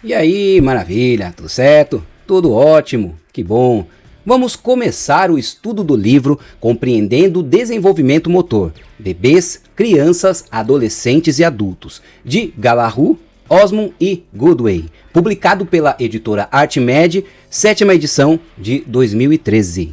E aí, maravilha, tudo certo? Tudo ótimo, que bom! Vamos começar o estudo do livro Compreendendo o Desenvolvimento Motor, Bebês, Crianças, Adolescentes e Adultos, de Gallagher, Osmond e Goodway, publicado pela editora ArtMed, 7ª edição de 2013.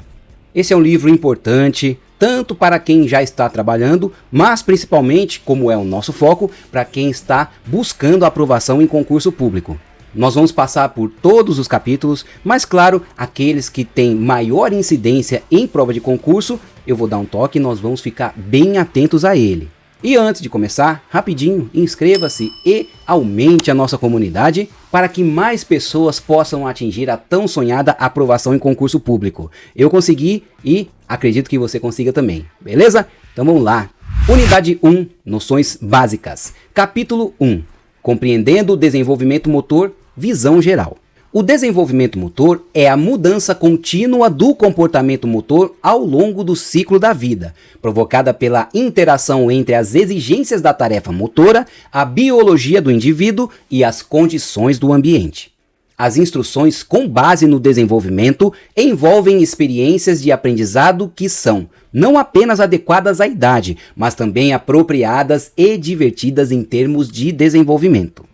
Esse é um livro importante, tanto para quem já está trabalhando, mas principalmente, como é o nosso foco, para quem está buscando aprovação em concurso público. Nós vamos passar por todos os capítulos, mas claro, aqueles que têm maior incidência em prova de concurso, eu vou dar um toque e nós vamos ficar bem atentos a ele. E antes de começar, rapidinho, inscreva-se e aumente a nossa comunidade para que mais pessoas possam atingir a tão sonhada aprovação em concurso público. Eu consegui e acredito que você consiga também, beleza? Então vamos lá. Unidade 1, Noções Básicas. Capítulo 1, Compreendendo o Desenvolvimento Motor, Visão Geral. O desenvolvimento motor é a mudança contínua do comportamento motor ao longo do ciclo da vida, provocada pela interação entre as exigências da tarefa motora, a biologia do indivíduo e as condições do ambiente. As instruções com base no desenvolvimento envolvem experiências de aprendizado que são não apenas adequadas à idade, mas também apropriadas e divertidas em termos de desenvolvimento.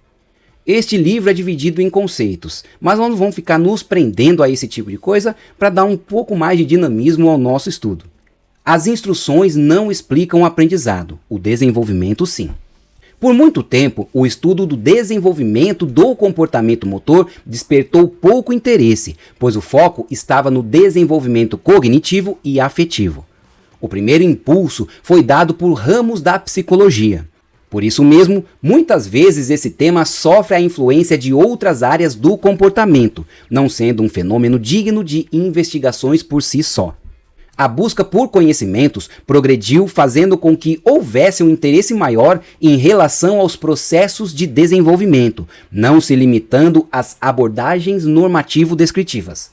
Este livro é dividido em conceitos, mas nós vamos ficar nos prendendo a esse tipo de coisa para dar um pouco mais de dinamismo ao nosso estudo. As instruções não explicam o aprendizado, o desenvolvimento sim. Por muito tempo, o estudo do desenvolvimento do comportamento motor despertou pouco interesse, pois o foco estava no desenvolvimento cognitivo e afetivo. O primeiro impulso foi dado por ramos da psicologia. Por isso mesmo, muitas vezes esse tema sofre a influência de outras áreas do comportamento, não sendo um fenômeno digno de investigações por si só. A busca por conhecimentos progrediu fazendo com que houvesse um interesse maior em relação aos processos de desenvolvimento, não se limitando às abordagens normativo-descritivas.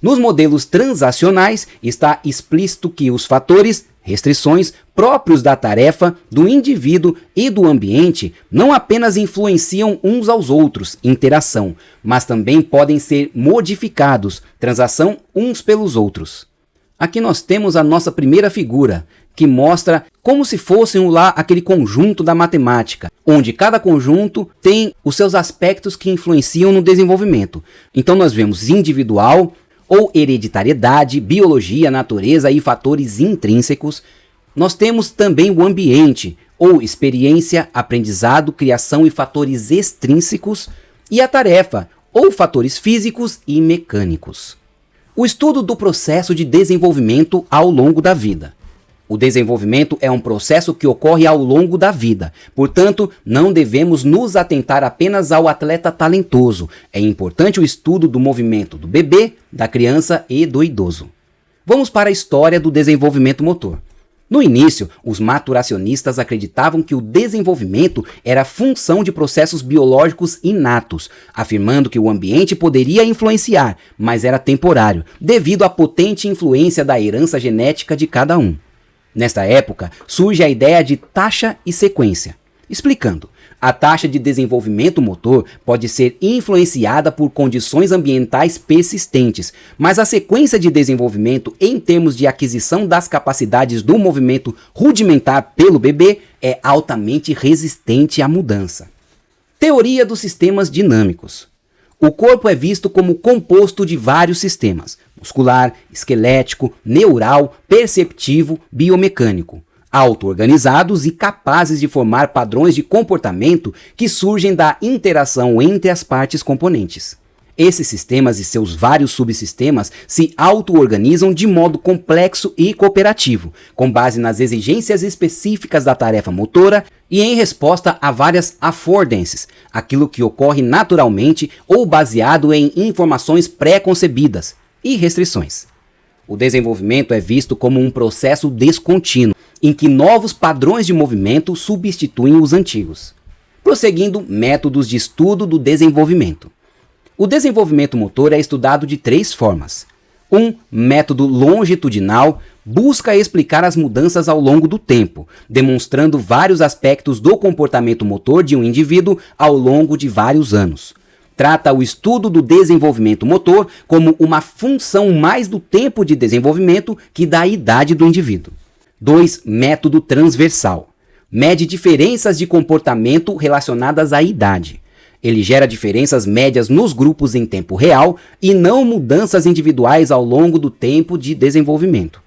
Nos modelos transacionais está explícito que os fatores, restrições próprios da tarefa, do indivíduo e do ambiente não apenas influenciam uns aos outros, interação, mas também podem ser modificados, transação uns pelos outros. Aqui nós temos a nossa primeira figura, que mostra como se fosse lá aquele conjunto da matemática, onde cada conjunto tem os seus aspectos que influenciam no desenvolvimento. Então nós vemos individual, ou hereditariedade, biologia, natureza e fatores intrínsecos. Nós temos também o ambiente, ou experiência, aprendizado, criação e fatores extrínsecos, e a tarefa, ou fatores físicos e mecânicos. O estudo do processo de desenvolvimento ao longo da vida. O desenvolvimento é um processo que ocorre ao longo da vida, portanto, não devemos nos atentar apenas ao atleta talentoso. É importante o estudo do movimento do bebê, da criança e do idoso. Vamos para a história do desenvolvimento motor. No início, os maturacionistas acreditavam que o desenvolvimento era função de processos biológicos inatos, afirmando que o ambiente poderia influenciar, mas era temporário, devido à potente influência da herança genética de cada um. Nesta época, surge a ideia de taxa e sequência. Explicando, a taxa de desenvolvimento motor pode ser influenciada por condições ambientais persistentes, mas a sequência de desenvolvimento em termos de aquisição das capacidades do movimento rudimentar pelo bebê é altamente resistente à mudança. Teoria dos sistemas dinâmicos. O corpo é visto como composto de vários sistemas: muscular, esquelético, neural, perceptivo, biomecânico, auto-organizados e capazes de formar padrões de comportamento que surgem da interação entre as partes componentes. Esses sistemas e seus vários subsistemas se auto-organizam de modo complexo e cooperativo, com base nas exigências específicas da tarefa motora e em resposta a várias affordances, aquilo que ocorre naturalmente ou baseado em informações pré-concebidas, e restrições. O desenvolvimento é visto como um processo descontínuo, em que novos padrões de movimento substituem os antigos. Prosseguindo, métodos de estudo do desenvolvimento. O desenvolvimento motor é estudado de 3 formas. Um método longitudinal busca explicar as mudanças ao longo do tempo, demonstrando vários aspectos do comportamento motor de um indivíduo ao longo de vários anos. trata o estudo do desenvolvimento motor como uma função mais do tempo de desenvolvimento que da idade do indivíduo. 2. Método transversal. Mede diferenças de comportamento relacionadas à idade. Ele gera diferenças médias nos grupos em tempo real e não mudanças individuais ao longo do tempo de desenvolvimento.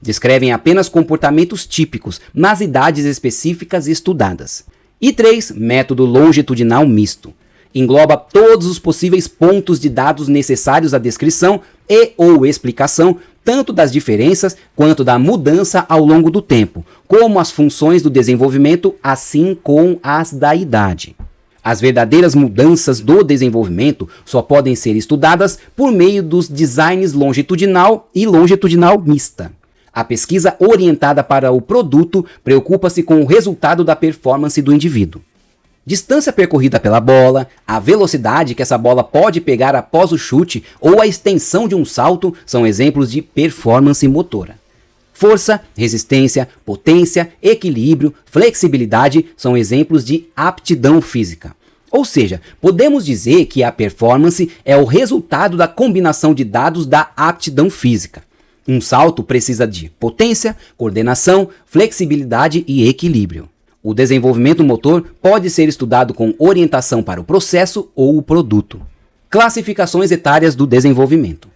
Descrevem apenas comportamentos típicos nas idades específicas estudadas. E 3. Método longitudinal misto. Engloba todos os possíveis pontos de dados necessários à descrição e ou explicação tanto das diferenças quanto da mudança ao longo do tempo, como as funções do desenvolvimento, assim como as da idade. As verdadeiras mudanças do desenvolvimento só podem ser estudadas por meio dos designs longitudinal e longitudinal mista. A pesquisa orientada para o produto preocupa-se com o resultado da performance do indivíduo. Distância percorrida pela bola, a velocidade que essa bola pode pegar após o chute ou a extensão de um salto são exemplos de performance motora. Força, resistência, potência, equilíbrio, flexibilidade são exemplos de aptidão física. Ou seja, podemos dizer que a performance é o resultado da combinação de dados da aptidão física. Um salto precisa de potência, coordenação, flexibilidade e equilíbrio. O desenvolvimento motor pode ser estudado com orientação para o processo ou o produto. Classificações etárias do desenvolvimento.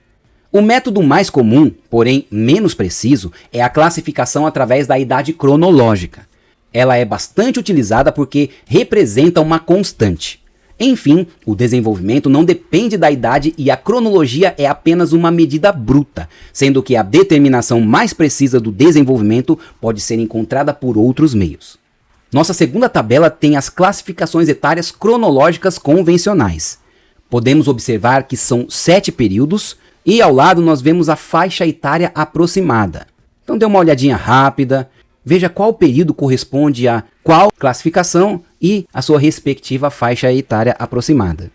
O método mais comum, porém menos preciso, é a classificação através da idade cronológica. Ela é bastante utilizada porque representa uma constante. Enfim, o desenvolvimento não depende da idade e a cronologia é apenas uma medida bruta, sendo que a determinação mais precisa do desenvolvimento pode ser encontrada por outros meios. Nossa segunda tabela tem as classificações etárias cronológicas convencionais. Podemos observar que são 7 períodos e ao lado nós vemos a faixa etária aproximada. Então dê uma olhadinha rápida, veja qual período corresponde a qual classificação e a sua respectiva faixa etária aproximada.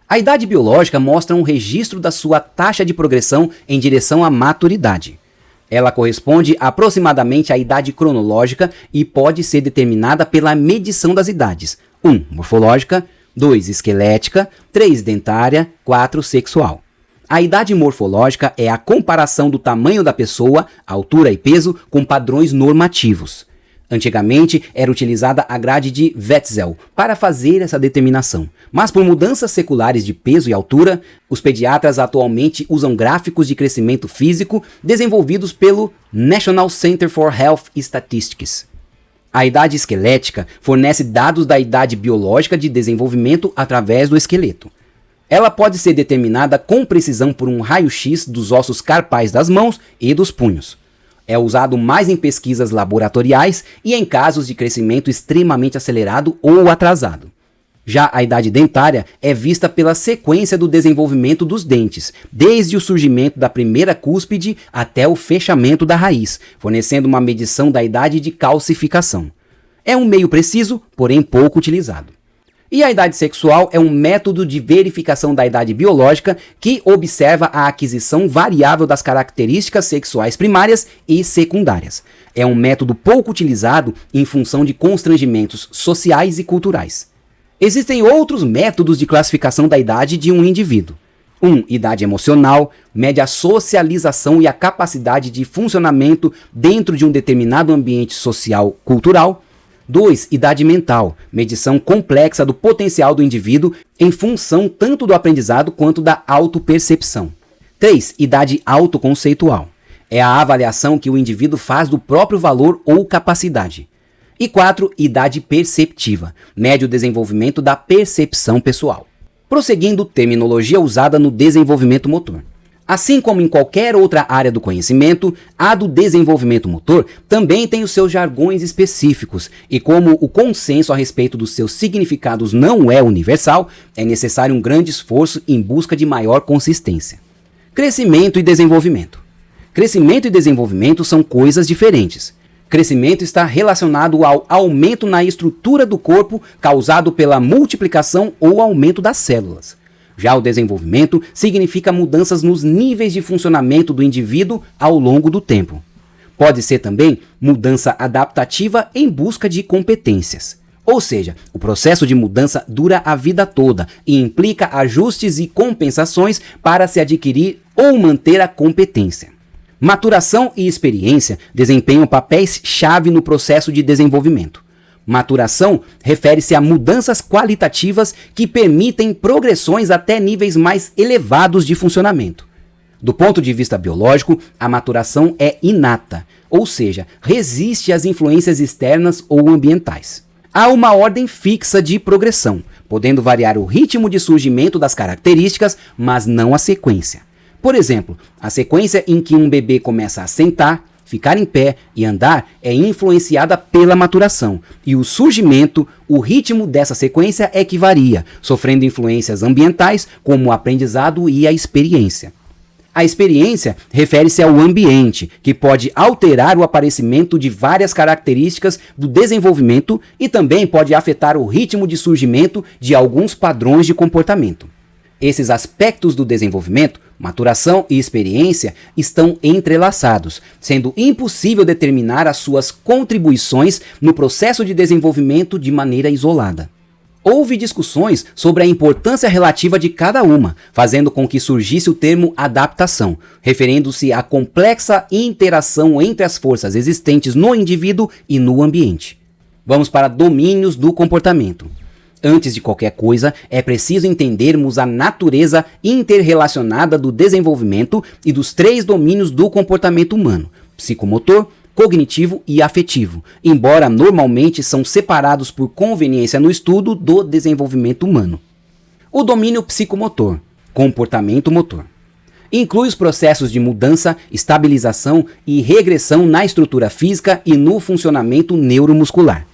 A idade biológica mostra um registro da sua taxa de progressão em direção à maturidade. Ela corresponde aproximadamente à idade cronológica e pode ser determinada pela medição das idades. 1. Morfológica. 2. Esquelética. 3. Dentária. 4. Sexual. A idade morfológica é a comparação do tamanho da pessoa, altura e peso, com padrões normativos. Antigamente era utilizada a grade de Wetzel para fazer essa determinação, mas por mudanças seculares de peso e altura, os pediatras atualmente usam gráficos de crescimento físico desenvolvidos pelo National Center for Health Statistics. A idade esquelética fornece dados da idade biológica de desenvolvimento através do esqueleto. Ela pode ser determinada com precisão por um raio-x dos ossos carpais das mãos e dos punhos. É usado mais em pesquisas laboratoriais e em casos de crescimento extremamente acelerado ou atrasado. Já a idade dentária é vista pela sequência do desenvolvimento dos dentes, desde o surgimento da primeira cúspide até o fechamento da raiz, fornecendo uma medição da idade de calcificação. É um meio preciso, porém pouco utilizado. E a idade sexual é um método de verificação da idade biológica que observa a aquisição variável das características sexuais primárias e secundárias. É um método pouco utilizado em função de constrangimentos sociais e culturais. Existem outros métodos de classificação da idade de um indivíduo. 1. Idade emocional, mede a socialização e a capacidade de funcionamento dentro de um determinado ambiente social cultural. 2. Idade mental, medição complexa do potencial do indivíduo em função tanto do aprendizado quanto da autopercepção. 3. Idade autoconceitual, é a avaliação que o indivíduo faz do próprio valor ou capacidade. E 4. Idade perceptiva, mede o desenvolvimento da percepção pessoal. Prosseguindo, terminologia usada no desenvolvimento motor. Assim como em qualquer outra área do conhecimento, a do desenvolvimento motor também tem os seus jargões específicos, e como o consenso a respeito dos seus significados não é universal, é necessário um grande esforço em busca de maior consistência. Crescimento e desenvolvimento. Crescimento e desenvolvimento são coisas diferentes. Crescimento está relacionado ao aumento na estrutura do corpo causado pela multiplicação ou aumento das células. Já o desenvolvimento significa mudanças nos níveis de funcionamento do indivíduo ao longo do tempo. Pode ser também mudança adaptativa em busca de competências. Ou seja, o processo de mudança dura a vida toda e implica ajustes e compensações para se adquirir ou manter a competência. Maturação e experiência desempenham papéis-chave no processo de desenvolvimento. Maturação refere-se a mudanças qualitativas que permitem progressões até níveis mais elevados de funcionamento. Do ponto de vista biológico, a maturação é inata, ou seja, resiste às influências externas ou ambientais. Há uma ordem fixa de progressão, podendo variar o ritmo de surgimento das características, mas não a sequência. Por exemplo, a sequência em que um bebê começa a sentar, ficar em pé e andar é influenciada pela maturação, e o surgimento, o ritmo dessa sequência é que varia, sofrendo influências ambientais como o aprendizado e a experiência. A experiência refere-se ao ambiente, que pode alterar o aparecimento de várias características do desenvolvimento e também pode afetar o ritmo de surgimento de alguns padrões de comportamento. Esses aspectos do desenvolvimento, maturação e experiência, estão entrelaçados, sendo impossível determinar as suas contribuições no processo de desenvolvimento de maneira isolada. Houve discussões sobre a importância relativa de cada uma, fazendo com que surgisse o termo adaptação, referindo-se à complexa interação entre as forças existentes no indivíduo e no ambiente. Vamos para domínios do comportamento. Antes de qualquer coisa, é preciso entendermos a natureza interrelacionada do desenvolvimento e dos 3 domínios do comportamento humano: psicomotor, cognitivo e afetivo, embora normalmente são separados por conveniência no estudo do desenvolvimento humano. O domínio psicomotor, comportamento motor, inclui os processos de mudança, estabilização e regressão na estrutura física e no funcionamento neuromuscular.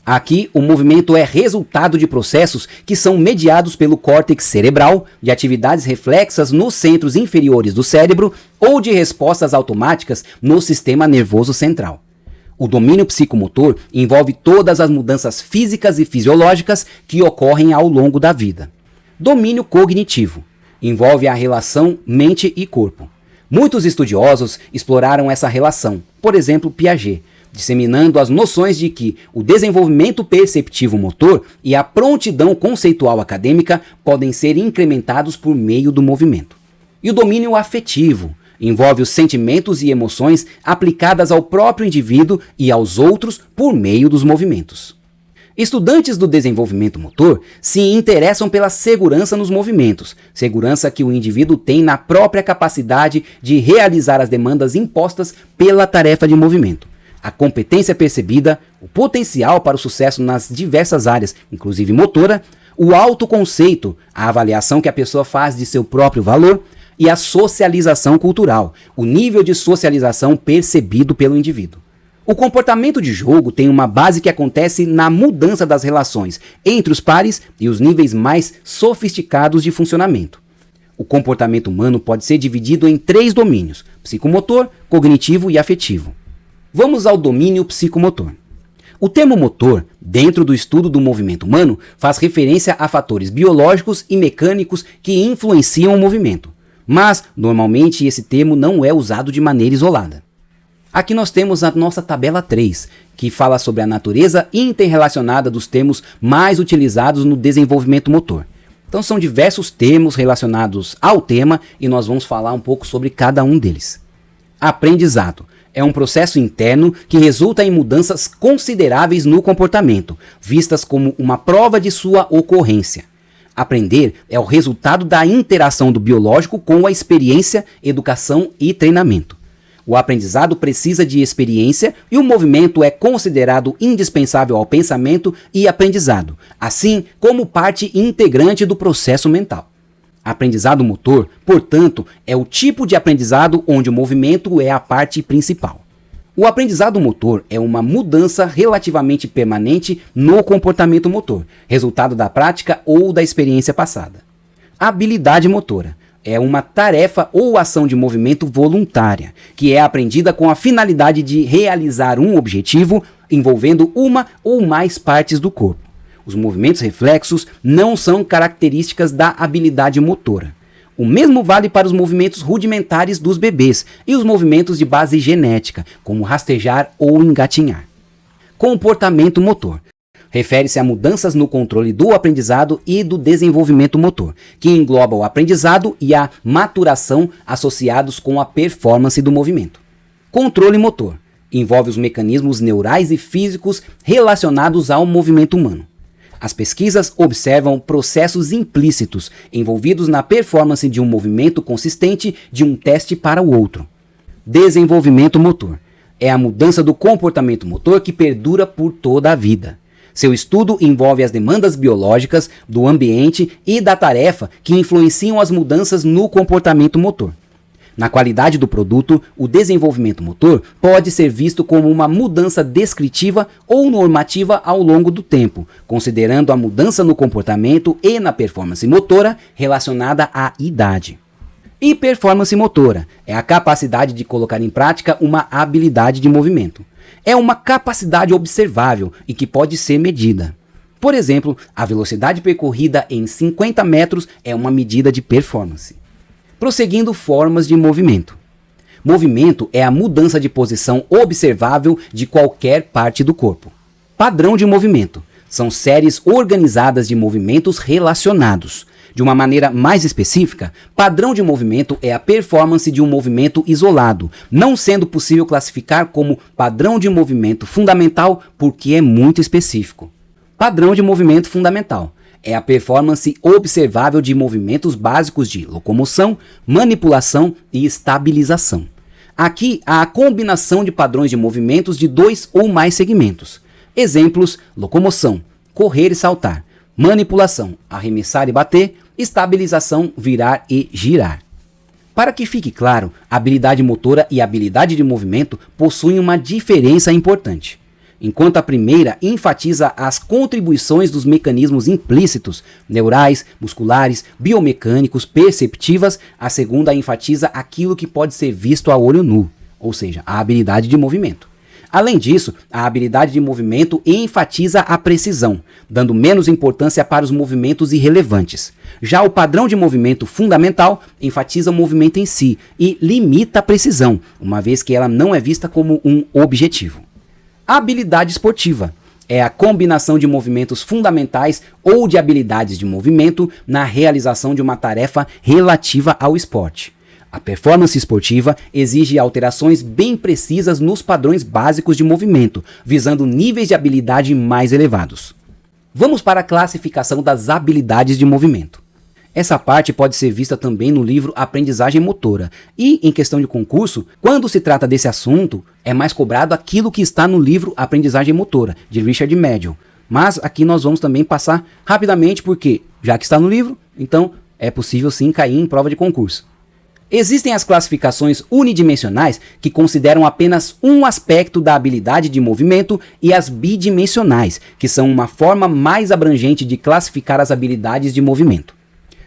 Aqui, o movimento é resultado de processos que são mediados pelo córtex cerebral, de atividades reflexas nos centros inferiores do cérebro ou de respostas automáticas no sistema nervoso central. O domínio psicomotor envolve todas as mudanças físicas e fisiológicas que ocorrem ao longo da vida. Domínio cognitivo envolve a relação mente e corpo. Muitos estudiosos exploraram essa relação, por exemplo, Piaget, disseminando as noções de que o desenvolvimento perceptivo motor e a prontidão conceitual acadêmica podem ser incrementados por meio do movimento. E o domínio afetivo envolve os sentimentos e emoções aplicadas ao próprio indivíduo e aos outros por meio dos movimentos. Estudantes do desenvolvimento motor se interessam pela segurança nos movimentos, segurança que o indivíduo tem na própria capacidade de realizar as demandas impostas pela tarefa de movimento. A competência percebida, o potencial para o sucesso nas diversas áreas, inclusive motora, o autoconceito, a avaliação que a pessoa faz de seu próprio valor, e a socialização cultural, o nível de socialização percebido pelo indivíduo. O comportamento de jogo tem uma base que acontece na mudança das relações entre os pares e os níveis mais sofisticados de funcionamento. O comportamento humano pode ser dividido em 3 domínios: psicomotor, cognitivo e afetivo. Vamos ao domínio psicomotor. O termo motor, dentro do estudo do movimento humano, faz referência a fatores biológicos e mecânicos que influenciam o movimento. Mas, normalmente, esse termo não é usado de maneira isolada. Aqui nós temos a nossa tabela 3, que fala sobre a natureza interrelacionada dos termos mais utilizados no desenvolvimento motor. Então são diversos termos relacionados ao tema e nós vamos falar um pouco sobre cada um deles. Aprendizado é um processo interno que resulta em mudanças consideráveis no comportamento, vistas como uma prova de sua ocorrência. Aprender é o resultado da interação do biológico com a experiência, educação e treinamento. O aprendizado precisa de experiência e o movimento é considerado indispensável ao pensamento e aprendizado, assim como parte integrante do processo mental. Aprendizado motor, portanto, é o tipo de aprendizado onde o movimento é a parte principal. O aprendizado motor é uma mudança relativamente permanente no comportamento motor, resultado da prática ou da experiência passada. A habilidade motora é uma tarefa ou ação de movimento voluntária, que é aprendida com a finalidade de realizar um objetivo envolvendo uma ou mais partes do corpo. Os movimentos reflexos não são características da habilidade motora. O mesmo vale para os movimentos rudimentares dos bebês e os movimentos de base genética, como rastejar ou engatinhar. Comportamento motor. refere-se a mudanças no controle do aprendizado e do desenvolvimento motor, que engloba o aprendizado e a maturação associados com a performance do movimento. Controle motor envolve os mecanismos neurais e físicos relacionados ao movimento humano. As pesquisas observam processos implícitos envolvidos na performance de um movimento consistente de um teste para o outro. Desenvolvimento motor é a mudança do comportamento motor que perdura por toda a vida. Seu estudo envolve as demandas biológicas, do ambiente e da tarefa que influenciam as mudanças no comportamento motor. Na qualidade do produto, o desenvolvimento motor pode ser visto como uma mudança descritiva ou normativa ao longo do tempo, considerando a mudança no comportamento e na performance motora relacionada à idade. E performance motora é a capacidade de colocar em prática uma habilidade de movimento. É uma capacidade observável e que pode ser medida. Por exemplo, a velocidade percorrida em 50 metros é uma medida de performance. Prosseguindo formas de movimento. Movimento é a mudança de posição observável de qualquer parte do corpo. Padrão de movimento são séries organizadas de movimentos relacionados. De uma maneira mais específica, padrão de movimento é a performance de um movimento isolado, não sendo possível classificar como padrão de movimento fundamental porque é muito específico. Padrão de movimento fundamental é a performance observável de movimentos básicos de locomoção, manipulação e estabilização. Aqui há a combinação de padrões de movimentos de 2 ou mais segmentos. Exemplos: locomoção, correr e saltar; manipulação, arremessar e bater; estabilização, virar e girar. Para que fique claro, habilidade motora e habilidade de movimento possuem uma diferença importante. Enquanto a primeira enfatiza as contribuições dos mecanismos implícitos, neurais, musculares, biomecânicos, perceptivas, a segunda enfatiza aquilo que pode ser visto a olho nu, ou seja, a habilidade de movimento. Além disso, a habilidade de movimento enfatiza a precisão, dando menos importância para os movimentos irrelevantes. Já o padrão de movimento fundamental enfatiza o movimento em si e limita a precisão, uma vez que ela não é vista como um objetivo. A habilidade esportiva é a combinação de movimentos fundamentais ou de habilidades de movimento na realização de uma tarefa relativa ao esporte. A performance esportiva exige alterações bem precisas nos padrões básicos de movimento, visando níveis de habilidade mais elevados. Vamos para a classificação das habilidades de movimento. Essa parte pode ser vista também no livro Aprendizagem Motora. E, em questão de concurso, quando se trata desse assunto, é mais cobrado aquilo que está no livro Aprendizagem Motora, de Richard Medill. Mas aqui nós vamos também passar rapidamente, porque, já que está no livro, então é possível sim cair em prova de concurso. Existem as classificações unidimensionais, que consideram apenas um aspecto da habilidade de movimento, e as bidimensionais, que são uma forma mais abrangente de classificar as habilidades de movimento.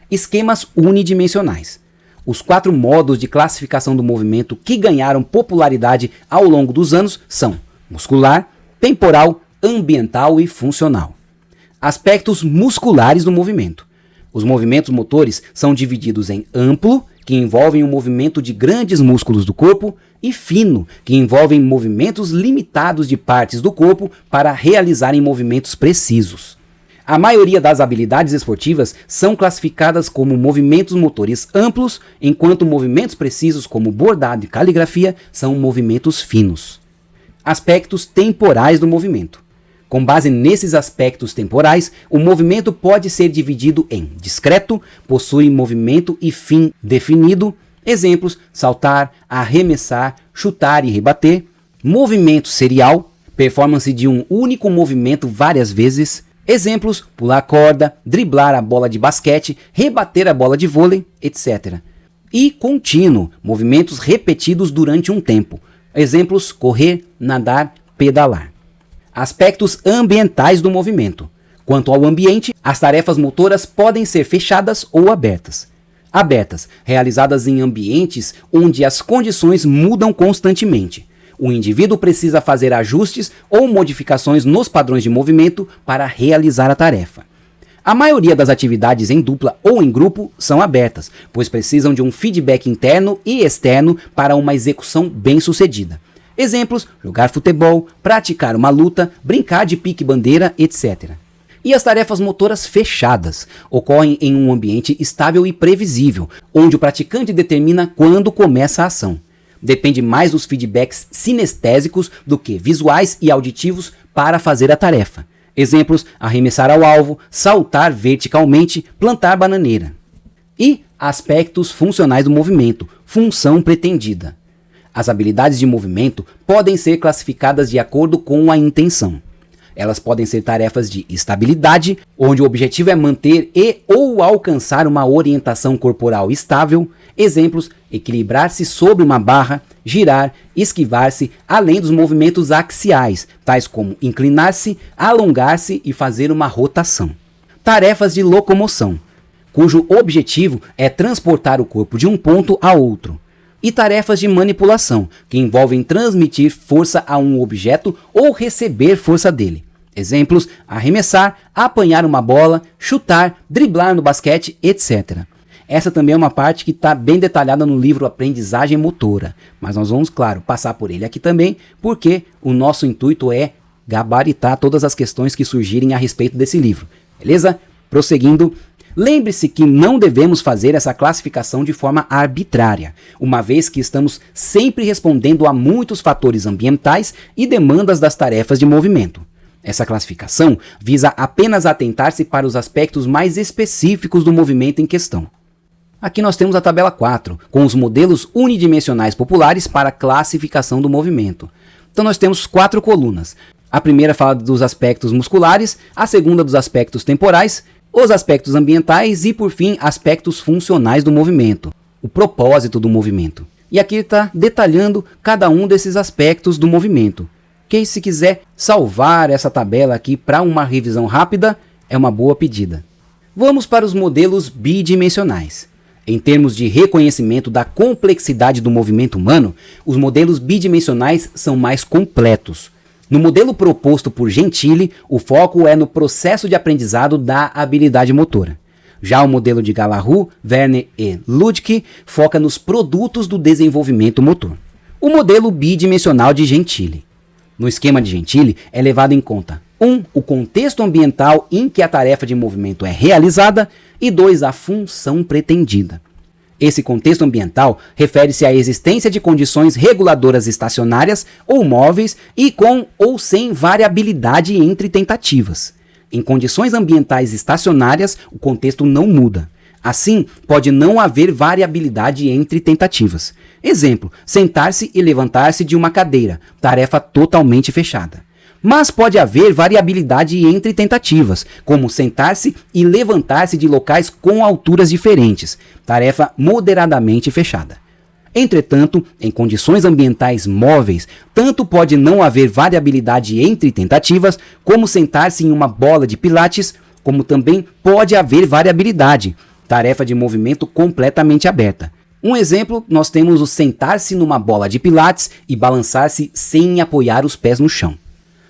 Esquemas unidimensionais. Os 4 modos de classificação do movimento que ganharam popularidade ao longo dos anos são muscular, temporal, ambiental e funcional. Aspectos musculares do movimento. Os movimentos motores são divididos em amplo, que envolvem o movimento de grandes músculos do corpo, e fino, que envolvem movimentos limitados de partes do corpo para realizarem movimentos precisos. A maioria das habilidades esportivas são classificadas como movimentos motores amplos, enquanto movimentos precisos como bordado e caligrafia são movimentos finos. Aspectos temporais do movimento. Com base nesses aspectos temporais, o movimento pode ser dividido em discreto, possui movimento e fim definido. Exemplos: saltar, arremessar, chutar e rebater. Movimento serial, performance de um único movimento várias vezes. Exemplos: pular corda, driblar a bola de basquete, rebater a bola de vôlei, etc. E contínuo, movimentos repetidos durante um tempo. Exemplos: correr, nadar, pedalar. Aspectos ambientais do movimento. Quanto ao ambiente, as tarefas motoras podem ser fechadas ou abertas. Abertas, realizadas em ambientes onde as condições mudam constantemente. O indivíduo precisa fazer ajustes ou modificações nos padrões de movimento para realizar a tarefa. A maioria das atividades em dupla ou em grupo são abertas, pois precisam de um feedback interno e externo para uma execução bem-sucedida. Exemplos: jogar futebol, praticar uma luta, brincar de pique-bandeira, etc. E as tarefas motoras fechadas ocorrem em um ambiente estável e previsível, onde o praticante determina quando começa a ação. Depende mais dos feedbacks sinestésicos do que visuais e auditivos para fazer a tarefa. Exemplos: arremessar ao alvo, saltar verticalmente, plantar bananeira. E aspectos funcionais do movimento, função pretendida. As habilidades de movimento podem ser classificadas de acordo com a intenção. Elas podem ser tarefas de estabilidade, onde o objetivo é manter e ou alcançar uma orientação corporal estável. Exemplos: equilibrar-se sobre uma barra, girar, esquivar-se, além dos movimentos axiais, tais como inclinar-se, alongar-se e fazer uma rotação. Tarefas de locomoção, cujo objetivo é transportar o corpo de um ponto a outro. E tarefas de manipulação, que envolvem transmitir força a um objeto ou receber força dele. Exemplos: arremessar, apanhar uma bola, chutar, driblar no basquete, etc. Essa também é uma parte que está bem detalhada no livro Aprendizagem Motora, mas nós vamos, claro, passar por ele aqui também, porque o nosso intuito é gabaritar todas as questões que surgirem a respeito desse livro, beleza? Prosseguindo. Lembre-se que não devemos fazer essa classificação de forma arbitrária, uma vez que estamos sempre respondendo a muitos fatores ambientais e demandas das tarefas de movimento. Essa classificação visa apenas atentar-se para os aspectos mais específicos do movimento em questão. Aqui nós temos a tabela 4, com os modelos unidimensionais populares para classificação do movimento. Então nós temos 4 colunas. A primeira fala dos aspectos musculares, a segunda dos aspectos temporais, os aspectos ambientais e, por fim, aspectos funcionais do movimento, o propósito do movimento. E aqui está detalhando cada um desses aspectos do movimento. Quem se quiser salvar essa tabela aqui para uma revisão rápida, é uma boa pedida. Vamos para os modelos bidimensionais. Em termos de reconhecimento da complexidade do movimento humano, os modelos bidimensionais são mais completos. No modelo proposto por Gentili, o foco é no processo de aprendizado da habilidade motora. Já o modelo de Galahu, Werner e Ludwig foca nos produtos do desenvolvimento motor. O modelo bidimensional de Gentili. No esquema de Gentili é levado em conta 1. O contexto ambiental em que a tarefa de movimento é realizada e 2. A função pretendida. Esse contexto ambiental refere-se à existência de condições reguladoras estacionárias ou móveis e com ou sem variabilidade entre tentativas. Em condições ambientais estacionárias, o contexto não muda. Assim, pode não haver variabilidade entre tentativas. Exemplo: sentar-se e levantar-se de uma cadeira, tarefa totalmente fechada. Mas pode haver variabilidade entre tentativas, como sentar-se e levantar-se de locais com alturas diferentes, tarefa moderadamente fechada. Entretanto, em condições ambientais móveis, tanto pode não haver variabilidade entre tentativas, como sentar-se em uma bola de pilates, como também pode haver variabilidade, tarefa de movimento completamente aberta. Um exemplo, nós temos o sentar-se numa bola de pilates e balançar-se sem apoiar os pés no chão.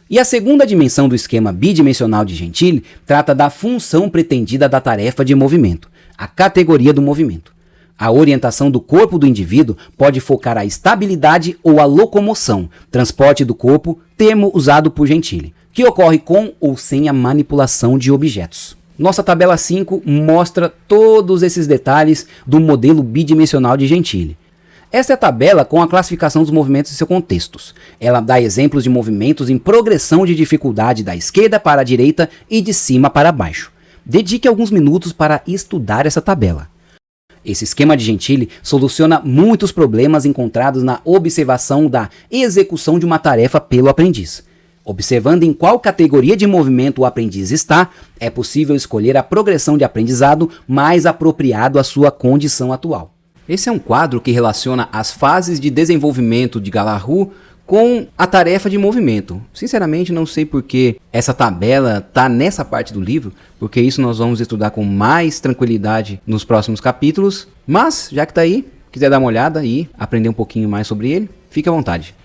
E a segunda dimensão do esquema bidimensional de Gentili trata da função pretendida da tarefa de movimento, a categoria do movimento. A orientação do corpo do indivíduo pode focar a estabilidade ou a locomoção, transporte do corpo, termo usado por Gentili, que ocorre com ou sem a manipulação de objetos. Nossa tabela 5 mostra todos esses detalhes do modelo bidimensional de Gentili. Esta é a tabela com a classificação dos movimentos e seus contextos. Ela dá exemplos de movimentos em progressão de dificuldade da esquerda para a direita e de cima para baixo. Dedique alguns minutos para estudar essa tabela. Esse esquema de Gentili soluciona muitos problemas encontrados na observação da execução de uma tarefa pelo aprendiz. Observando em qual categoria de movimento o aprendiz está, é possível escolher a progressão de aprendizado mais apropriado à sua condição atual. Esse é um quadro que relaciona as fases de desenvolvimento de Galahu com a tarefa de movimento. Sinceramente, não sei por que essa tabela está nessa parte do livro, porque isso nós vamos estudar com mais tranquilidade nos próximos capítulos. Mas, já que está aí, quiser dar uma olhada e aprender um pouquinho mais sobre ele, fique à vontade.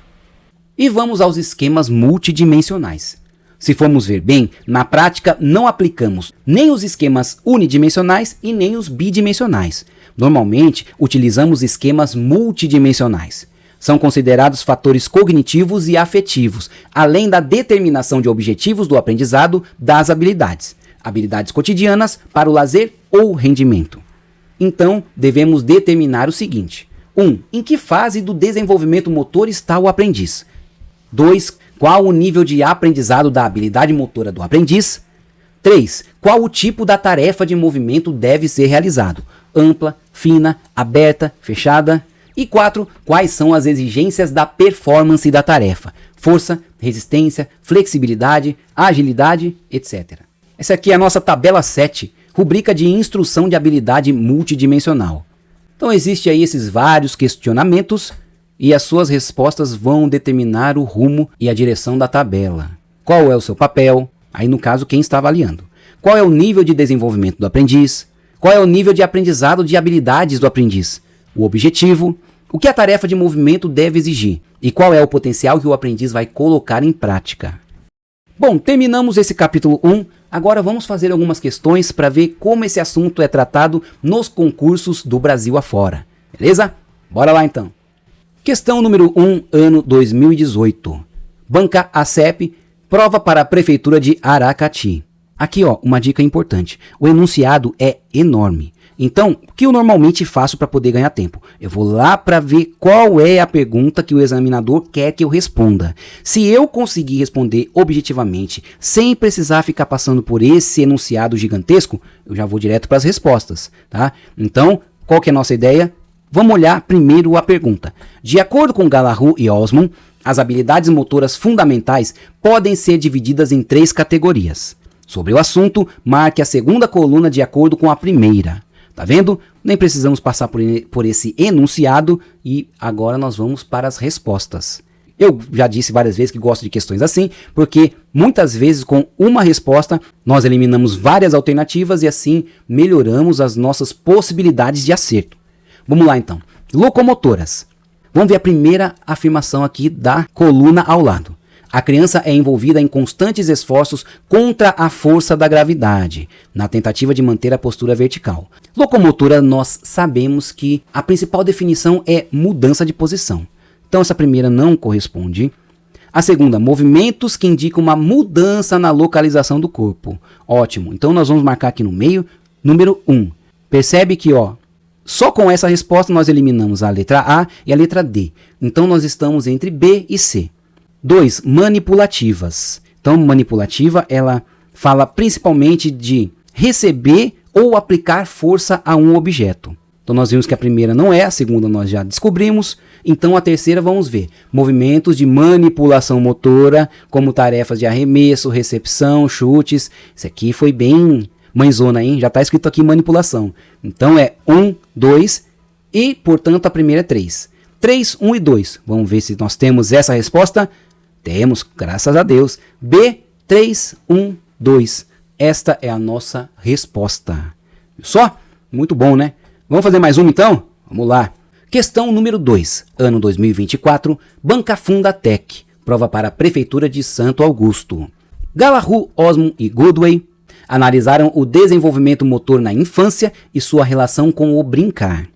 E vamos aos esquemas multidimensionais. Se formos ver bem, na prática não aplicamos nem os esquemas unidimensionais e nem os bidimensionais. Normalmente, utilizamos esquemas multidimensionais. São considerados fatores cognitivos e afetivos, além da determinação de objetivos do aprendizado das habilidades. Habilidades cotidianas para o lazer ou rendimento. Então, devemos determinar o seguinte. 1. Em que fase do desenvolvimento motor está o aprendiz? 2. Qual o nível de aprendizado da habilidade motora do aprendiz? 3. Qual o tipo da tarefa de movimento deve ser realizado? Ampla, fina, aberta, fechada? E 4. Quais são as exigências da performance da tarefa? Força, resistência, flexibilidade, agilidade, etc. Essa aqui é a nossa tabela 7, rubrica de instrução de habilidade multidimensional. Então existem aí esses vários questionamentos e as suas respostas vão determinar o rumo e a direção da tabela. Qual é o seu papel? Aí no caso quem está avaliando. Qual é o nível de desenvolvimento do aprendiz? Qual é o nível de aprendizado de habilidades do aprendiz? O objetivo? O que a tarefa de movimento deve exigir? E qual é o potencial que o aprendiz vai colocar em prática? Bom, terminamos esse capítulo 1. Agora vamos fazer algumas questões para ver como esse assunto é tratado nos concursos do Brasil afora. Beleza? Bora lá então. Questão número 1, ano 2018. Banca ACEP, prova para a Prefeitura de Aracati. Aqui, ó, uma dica importante. O enunciado é enorme. Então, o que eu normalmente faço para poder ganhar tempo? Eu vou lá para ver qual é a pergunta que o examinador quer que eu responda. Se eu conseguir responder objetivamente, sem precisar ficar passando por esse enunciado gigantesco, eu já vou direto para as respostas, tá? Então, qual que é a nossa ideia? Vamos olhar primeiro a pergunta. De acordo com Gallagher e Osmond, as habilidades motoras fundamentais podem ser divididas em 3 categorias. Sobre o assunto, marque a segunda coluna de acordo com a primeira. Tá vendo? Nem precisamos passar por esse enunciado e agora nós vamos para as respostas. Eu já disse várias vezes que gosto de questões assim, porque muitas vezes com uma resposta nós eliminamos várias alternativas e assim melhoramos as nossas possibilidades de acerto. Vamos lá então. Locomotoras. Vamos ver a primeira afirmação aqui da coluna ao lado. A criança é envolvida em constantes esforços contra a força da gravidade, na tentativa de manter a postura vertical. Locomotora, nós sabemos que a principal definição é mudança de posição. Então essa primeira não corresponde. A segunda, movimentos que indicam uma mudança na localização do corpo. Ótimo, então nós vamos marcar aqui no meio, número 1. Percebe que, ó, só com essa resposta nós eliminamos a letra A e a letra D. Então nós estamos entre B e C. 2. Manipulativas. Então, manipulativa, ela fala principalmente de receber ou aplicar força a um objeto. Então, nós vimos que a primeira não é, a segunda nós já descobrimos. Então, a terceira, vamos ver. Movimentos de manipulação motora, como tarefas de arremesso, recepção, chutes. Isso aqui foi bem mãezona, hein? Já está escrito aqui manipulação. Então, é 1, 2 e, portanto, a primeira é 3. 3, 1 e 2. Vamos ver se nós temos essa resposta. Temos, graças a Deus. B, 3, 1, 2. Esta é a nossa resposta. Viu só? Muito bom, né? Vamos fazer mais uma então? Vamos lá. Questão número 2, ano 2024, Banca Fundatec, prova para a Prefeitura de Santo Augusto. Gallagher, Osmond e Goodway analisaram o desenvolvimento motor na infância e sua relação com o brincar.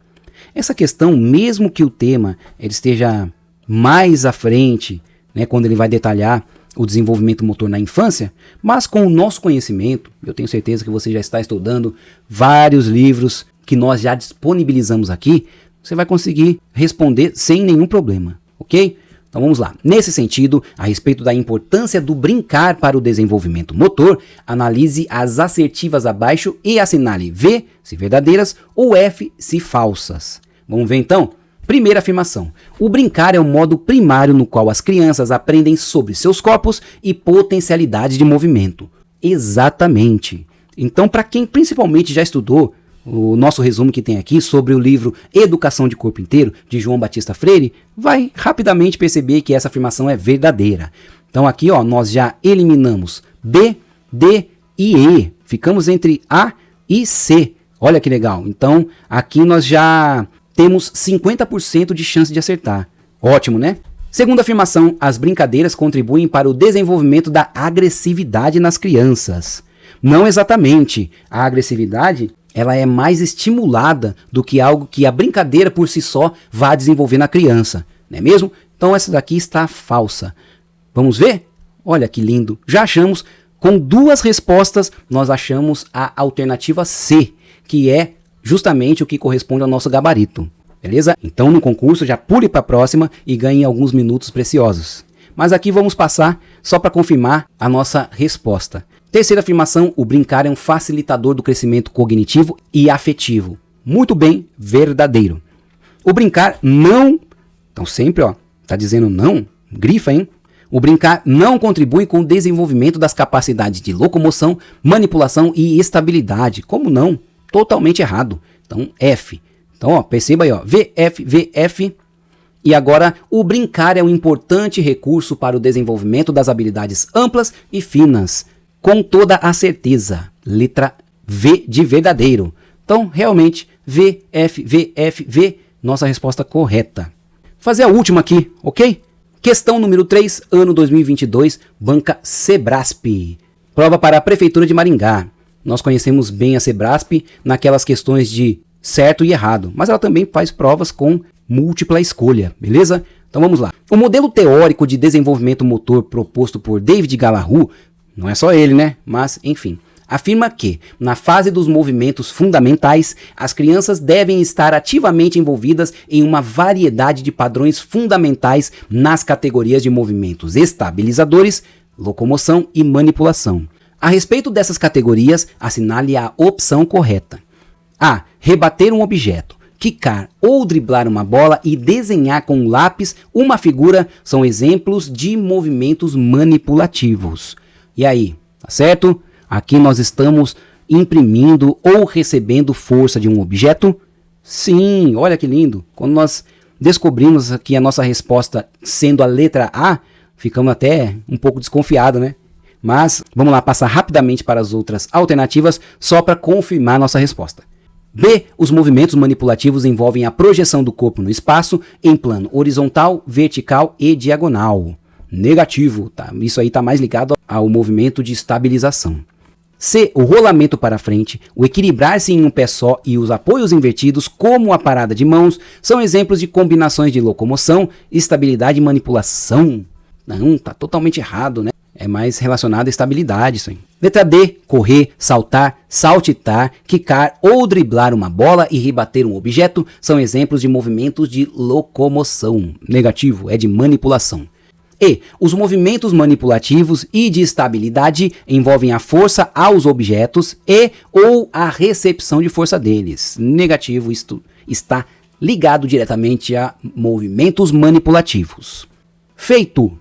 Essa questão, mesmo que o tema ele esteja mais à frente, né, quando ele vai detalhar o desenvolvimento motor na infância, mas com o nosso conhecimento, eu tenho certeza que você já está estudando vários livros que nós já disponibilizamos aqui, você vai conseguir responder sem nenhum problema, ok? Então vamos lá. Nesse sentido, a respeito da importância do brincar para o desenvolvimento motor, analise as assertivas abaixo e assinale V se verdadeiras ou F se falsas. Vamos ver então? Primeira afirmação. O brincar é o modo primário no qual as crianças aprendem sobre seus corpos e potencialidade de movimento. Exatamente. Então, para quem principalmente já estudou o nosso resumo que tem aqui sobre o livro Educação de Corpo Inteiro, de João Batista Freire, vai rapidamente perceber que essa afirmação é verdadeira. Então aqui, ó, nós já eliminamos B, D e E. Ficamos entre A e C. Olha que legal. Então aqui nós já temos 50% de chance de acertar. Ótimo, né? Segunda afirmação, as brincadeiras contribuem para o desenvolvimento da agressividade nas crianças. Não exatamente. A agressividade, ela é mais estimulada do que algo que a brincadeira por si só vá desenvolver na criança. não é mesmo? Então essa daqui está falsa. Vamos ver? Olha que lindo. Já achamos, com 2 respostas, nós achamos a alternativa C, que é justamente o que corresponde ao nosso gabarito. Beleza? Então no concurso já pule para a próxima e ganhe alguns minutos preciosos. Mas aqui vamos passar só para confirmar a nossa resposta. Terceira afirmação, o brincar é um facilitador do crescimento cognitivo e afetivo. Muito bem, verdadeiro. O brincar não... Então sempre, ó, tá dizendo não, grifa, hein? O brincar não contribui com o desenvolvimento das capacidades de locomoção, manipulação e estabilidade. Como não? Totalmente errado. Então, F. Então, ó, perceba aí, ó, VF, VF. E agora, o brincar é um importante recurso para o desenvolvimento das habilidades amplas e finas. Com toda a certeza. Letra V de verdadeiro. Então, realmente, VF, VF, V, nossa resposta correta. Fazer a última aqui, ok? Questão número 3, ano 2022, banca Sebrasp. Prova para a Prefeitura de Maringá. Nós conhecemos bem a Sebrasp naquelas questões de certo e errado, mas ela também faz provas com múltipla escolha, beleza? Então vamos lá. O modelo teórico de desenvolvimento motor proposto por David Galahu, não é só ele, né? Mas, enfim, afirma que, na fase dos movimentos fundamentais, as crianças devem estar ativamente envolvidas em uma variedade de padrões fundamentais nas categorias de movimentos estabilizadores, locomoção e manipulação. A respeito dessas categorias, assinale a opção correta. A. Rebater um objeto. Quicar ou driblar uma bola e desenhar com um lápis uma figura são exemplos de movimentos manipulativos. E aí, tá certo? Aqui nós estamos imprimindo ou recebendo força de um objeto? Sim, olha que lindo. Quando nós descobrimos aqui a nossa resposta sendo a letra A, ficamos até um pouco desconfiados, né? Mas vamos lá passar rapidamente para as outras alternativas só para confirmar nossa resposta. B. Os movimentos manipulativos envolvem a projeção do corpo no espaço em plano horizontal, vertical e diagonal. Negativo, tá? Isso aí está mais ligado ao movimento de estabilização. C. O rolamento para frente, o equilibrar-se em um pé só e os apoios invertidos, como a parada de mãos, são exemplos de combinações de locomoção, estabilidade e manipulação. Não, tá totalmente errado, né? É mais relacionado à estabilidade isso aí. Letra D. Correr, saltar, saltitar, quicar ou driblar uma bola e rebater um objeto são exemplos de movimentos de locomoção. Negativo, é de manipulação. E. Os movimentos manipulativos e de estabilidade envolvem a força aos objetos e ou a recepção de força deles. Negativo, isto está ligado diretamente a movimentos manipulativos. Feito!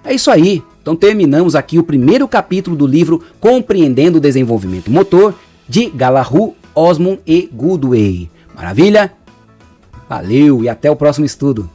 É isso aí. Então terminamos aqui o primeiro capítulo do livro Compreendendo o Desenvolvimento Motor, de Galahu, Osmond e Goodway. Maravilha? Valeu e até o próximo estudo.